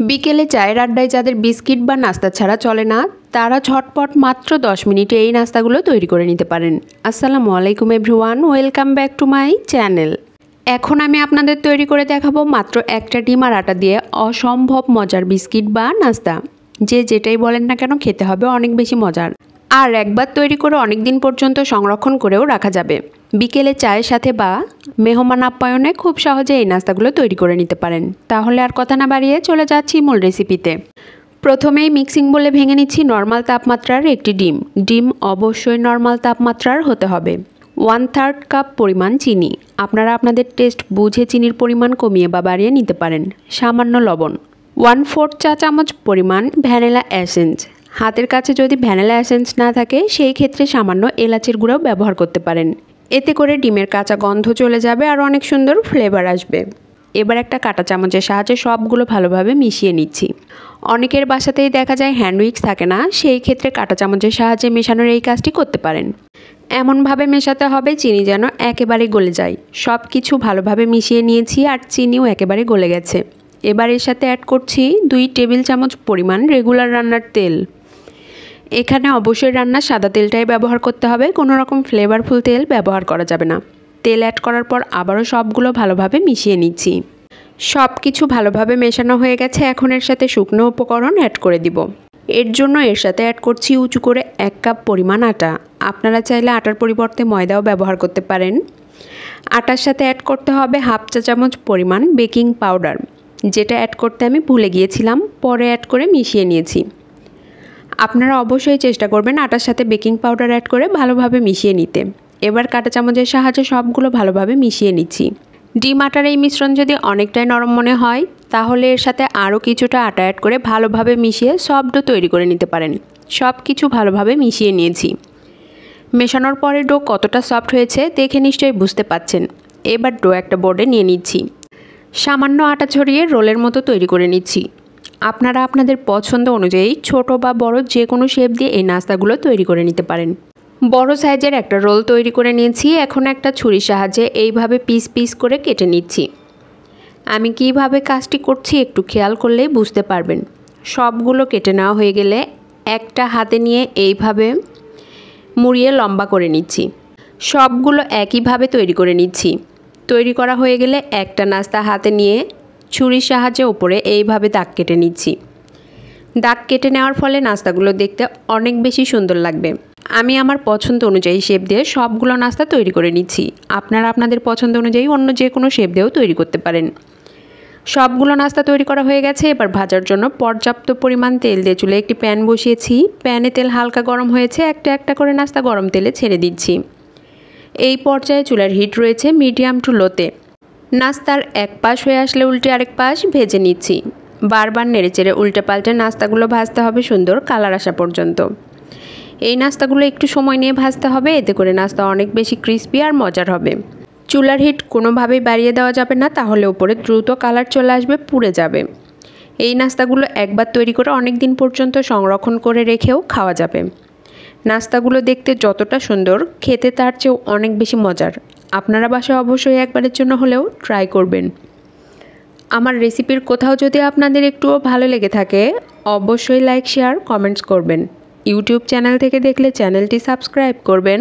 বিকেলে চায়ের আড্ডায় যাদের বিস্কিট বা নাস্তা ছাড়া চলে না, তারা ঝটপট মাত্র 10 মিনিটে এই নাস্তাগুলো তৈরি করে নিতে পারেন। আসসালামু আলাইকুম everyone, welcome back to my channel. এখন আমি আপনাদের তৈরি করে দেখাবো মাত্র একটা ডিম আর আটা দিয়ে অসম্ভব মজার বিস্কিট বা নাস্তা। যে যেটাই বলেন না কেন খেতে হবে অনেক বেশি মজার, আর একবার তৈরি করে অনেক দিন পর্যন্ত সংরক্ষণ করেও রাখা যাবে। বিকেলে চায়ের সাথে বা মেহমান আপ্যায়নে খুব সহজে এই নাস্তাগুলো তৈরি করে নিতে পারেন। তাহলে আর কথা না বাড়িয়ে চলে যাচ্ছি মূল রেসিপিতে। প্রথমেই মিক্সিং বলে ভেঙে নিচ্ছি নর্মাল তাপমাত্রার একটি ডিম। ডিম অবশ্যই নর্মাল তাপমাত্রার হতে হবে। 1/3 কাপ পরিমাণ চিনি, আপনারা আপনাদের টেস্ট বুঝে চিনির পরিমাণ কমিয়ে বা বাড়িয়ে নিতে পারেন। সামান্য লবণ, 1/4 চা চামচ পরিমাণ ভ্যানিলা এসেন্স। হাতের কাছে যদি ভ্যানিলা এসেন্স না থাকে সেই ক্ষেত্রে সামান্য এলাচের গুঁড়াও ব্যবহার করতে পারেন। এতে করে ডিমের কাঁচা গন্ধ চলে যাবে আর অনেক সুন্দর ফ্লেভার আসবে। এবার একটা কাঁটা চামচের সাহায্যে সবগুলো ভালোভাবে মিশিয়ে নিচ্ছি। অনেকের বাসাতেই দেখা যায় হ্যান্ড উইক্স থাকে না, সেই ক্ষেত্রে কাঁটা চামচের সাহায্যে মেশানোর এই কাজটি করতে পারেন। এমনভাবে মেশাতে হবে চিনি যেন একেবারে গলে যায়। সব কিছু ভালোভাবে মিশিয়ে নিয়েছি আর চিনিও একেবারে গলে গেছে। এবার এর সাথে অ্যাড করছি 2 টেবিল চামচ পরিমাণ রেগুলার রান্নার তেল। এখানে অবশ্যই রান্নার সাদা তেলটাই ব্যবহার করতে হবে, কোনো রকম ফ্লেভারফুল তেল ব্যবহার করা যাবে না। তেল অ্যাড করার পর আবারও সবগুলো ভালোভাবে মিশিয়ে নিচ্ছি। সব কিছু ভালোভাবে মেশানো হয়ে গেছে। এখন এর সাথে শুকনো উপকরণ অ্যাড করে দিব। এর জন্য এর সাথে অ্যাড করছি উঁচু করে 1 কাপ পরিমাণ আটা। আপনারা চাইলে আটার পরিবর্তে ময়দাও ব্যবহার করতে পারেন। আটার সাথে অ্যাড করতে হবে 1/2 চা চামচ পরিমাণ বেকিং পাউডার, যেটা অ্যাড করতে আমি ভুলে গিয়েছিলাম, পরে অ্যাড করে মিশিয়ে নিয়েছি। আপনারা অবশ্যই চেষ্টা করবেন আটার সাথে বেকিং পাউডার অ্যাড করে ভালোভাবে মিশিয়ে নিতে। এবার কাঁটা চামচের সাহায্যে সবগুলো ভালোভাবে মিশিয়ে নিচ্ছি। ডিম আটার এই মিশ্রণ যদি অনেকটাই নরম মনে হয় তাহলে এর সাথে আরও কিছুটা আটা অ্যাড করে ভালোভাবে মিশিয়ে সফট ডো তৈরি করে নিতে পারেন। সব কিছু ভালোভাবে মিশিয়ে নিয়েছি। মেশানোর পরে ডো কতটা সফট হয়েছে দেখে নিশ্চয়ই বুঝতে পাচ্ছেন। এবার ডো একটা বোর্ডে নিয়ে নিচ্ছি। সামান্য আটা ছড়িয়ে রোলের মতো তৈরি করে নিচ্ছি। আপনারা আপনাদের পছন্দ অনুযায়ী ছোট বা বড় যে কোনো শেপ দিয়ে এই নাস্তাগুলো তৈরি করে নিতে পারেন। বড় সাইজের একটা রোল তৈরি করে নিয়েছি। এখন একটা ছুরির সাহায্যে এইভাবে পিস পিস করে কেটে নিচ্ছি। আমি কিভাবে কাজটি করছি একটু খেয়াল করলেই বুঝতে পারবেন। সবগুলো কেটে নেওয়া হয়ে গেলে একটা হাতে নিয়ে এইভাবে মুড়িয়ে লম্বা করে নিচ্ছি। সবগুলো একইভাবে তৈরি করে নিচ্ছি। তৈরি করা হয়ে গেলে একটা নাস্তা হাতে নিয়ে ছুরির সাহায্যে উপরে এইভাবে দাগ কেটে নিচ্ছি। দাগ কেটে নেওয়ার ফলে নাস্তাগুলো দেখতে অনেক বেশি সুন্দর লাগবে। আমি আমার পছন্দ অনুযায়ী শেপ দিয়ে সবগুলো নাস্তা তৈরি করে নিচ্ছি। আপনারা আপনাদের পছন্দ অনুযায়ী অন্য যে কোনো শেপ দিয়েও তৈরি করতে পারেন। সবগুলো নাস্তা তৈরি করা হয়ে গেছে। এবার ভাজার জন্য পর্যাপ্ত পরিমাণ তেল দিয়ে চুলে একটি প্যান বসিয়েছি। প্যানে তেল হালকা গরম হয়েছে। একটা একটা করে নাস্তা গরম তেলে ছেড়ে দিচ্ছি। এই পর্যায়ে চুলার হিট রয়েছে মিডিয়াম টু লোতে। নাস্তার এক পাশ হয়ে আসলে উল্টে আরেক পাশ ভেজে নিচ্ছি। বারবার নেড়েচেড়ে উল্টে পাল্টে নাস্তাগুলো ভাজতে হবে সুন্দর কালার আসা পর্যন্ত। এই নাস্তাগুলো একটু সময় নিয়ে ভাজতে হবে, এতে করে নাস্তা অনেক বেশি ক্রিস্পি আর মজার হবে। চুলার হিট কোনোভাবেই বাড়িয়ে দেওয়া যাবে না, তাহলে উপরে দ্রুত কালার চলে আসবে, পুড়ে যাবে। এই নাস্তাগুলো একবার তৈরি করে অনেক দিন পর্যন্ত সংরক্ষণ করে রেখেও খাওয়া যাবে। নাস্তাগুলো দেখতে যতটা সুন্দর, খেতে তার চেয়েও অনেক বেশি মজার। আপনারা বাসায় অবশ্যই একবারের জন্য হলেও ট্রাই করবেন। আমার রেসিপির কোথাও যদি আপনাদের একটুও ভালো লেগে থাকে অবশ্যই লাইক, শেয়ার, কমেন্টস করবেন। ইউটিউব চ্যানেল থেকে দেখলে চ্যানেলটি সাবস্ক্রাইব করবেন,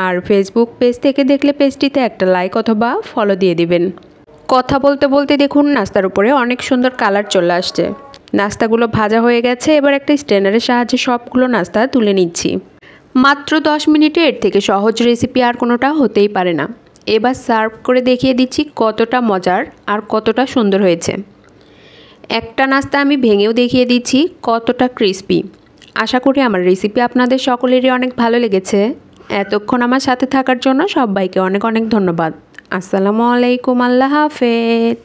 আর ফেসবুক পেজ থেকে দেখলে পেজটিতে একটা লাইক অথবা ফলো দিয়ে দিবেন। কথা বলতে বলতে দেখুন নাস্তার উপরে অনেক সুন্দর কালার চলে আসছে। নাস্তাগুলো ভাজা হয়ে গেছে। এবার একটা স্ট্রেনারের সাহায্যে সবগুলো নাস্তা তুলে নিচ্ছি। মাত্র 10 মিনিটে এর থেকে সহজ রেসিপি আর কোনোটা হতেই পারে না। এবার সার্ভ করে দেখিয়ে দিচ্ছি কতটা মজার আর কতটা সুন্দর হয়েছে। একটা নাস্তা আমি ভেঙেও দেখিয়ে দিচ্ছি কতটা ক্রিস্পি। আশা করি আমার রেসিপি আপনাদের সকলেরই অনেক ভালো লেগেছে। এতক্ষণ আমার সাথে থাকার জন্য সবাইকে অনেক অনেক ধন্যবাদ। আসসালামু আলাইকুম, আল্লাহ হাফেজ।